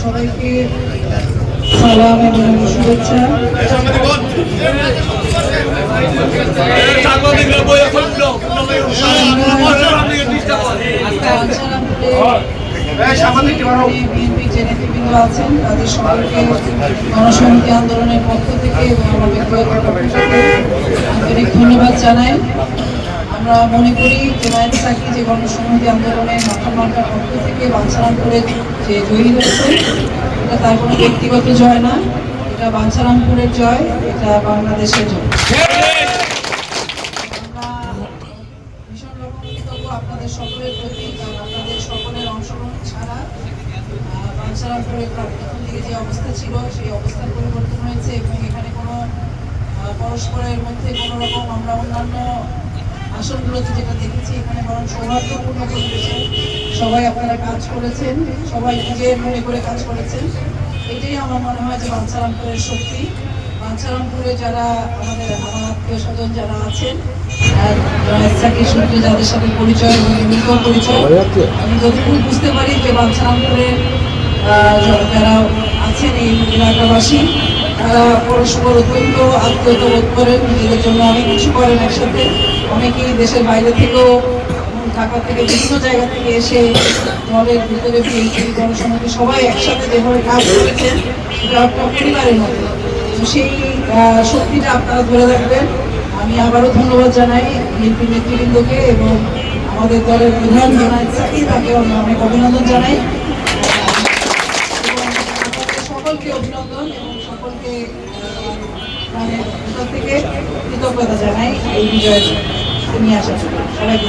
সবাইকে সালাম এবং শুভেচ্ছা। বিএনপি যে নেতৃবৃন্দ আছেন তাদের সকলকে গণসংহতি আন্দোলনের পক্ষ থেকে এবং আমার ব্যক্তিগত পক্ষ থেকে আন্তরিক ধন্যবাদ জানাই। আমরা মনে করি জুনায়েদ সাকি যে গণসংহতি আন্দোলনের মাথার পক্ষ থেকে বাঞ্ছারামপুরে যে জয়ী হয়েছে, এটা তার কোনো ব্যক্তিগত জয় না, এটা বাঞ্ছারামপুরের জয়, এটা বাংলাদেশের জয়। আমরা ভীষণ রকম কৃতজ্ঞ আপনাদের সকলের প্রতি, কারণ আপনাদের সকলের অংশগ্রহণ ছাড়া বাঞ্ছারামপুরের প্রথম দিকে যে অবস্থা ছিল সেই অবস্থার পরিবর্তন হয়েছে এবং এখানে কোনো পরস্পরের মধ্যে কোনো রকম আমরা অন্যান্য আসনগুলোতে যেটা দেখেছি এখানে বরং সৌহার্দ্যপূর্ণ পরিবেশে সবাই আপনারা কাজ করেছেন, সবাই নিজের মনে করে কাজ করেছেন। এটাই আমার মনে হয় যে বাঞ্ছারামপুরের শক্তি। বাঞ্ছারামপুরে যারা আমার আত্মীয় স্বজন যারা আছেন, জুনায়েদ সাকির সূত্রে যাদের সাথে পরিচয় এবং এমনিতেও পরিচয়, আমি যতটুকু বুঝতে পারি যে বাঞ্ছারামপুরের যারা আছেন এই এলাকাবাসী তারা পরস্পর অত্যন্ত আত্মীয়তা বোধ করেন, নিজেদের জন্য অনেক কিছু করেন একসাথে। অনেকেই দেশের বাইরে থেকেও, ঢাকা থেকে বিভিন্ন জায়গা থেকে এসে দলের ভিতরে বিএনপি গণসংহতি সবাই একসাথে যেভাবে কাজ করেছেন সেটা একটা পরিবারের মতো। তো সেই শক্তিটা আপনারা ধরে রাখবেন। আমি আবারও ধন্যবাদ জানাই বিএনপি নেতৃবৃন্দকে এবং আমাদের দলের প্রধান জুনায়েদ সাকি, তাকে অনেক অভিনন্দন জানাই এবং সকলকে অভিনন্দন এবং সকলকে মানে ভিতর থেকে কৃতজ্ঞতা জানাই এই বিজয়ের নিয়ে আসার জন্য। সবাইকে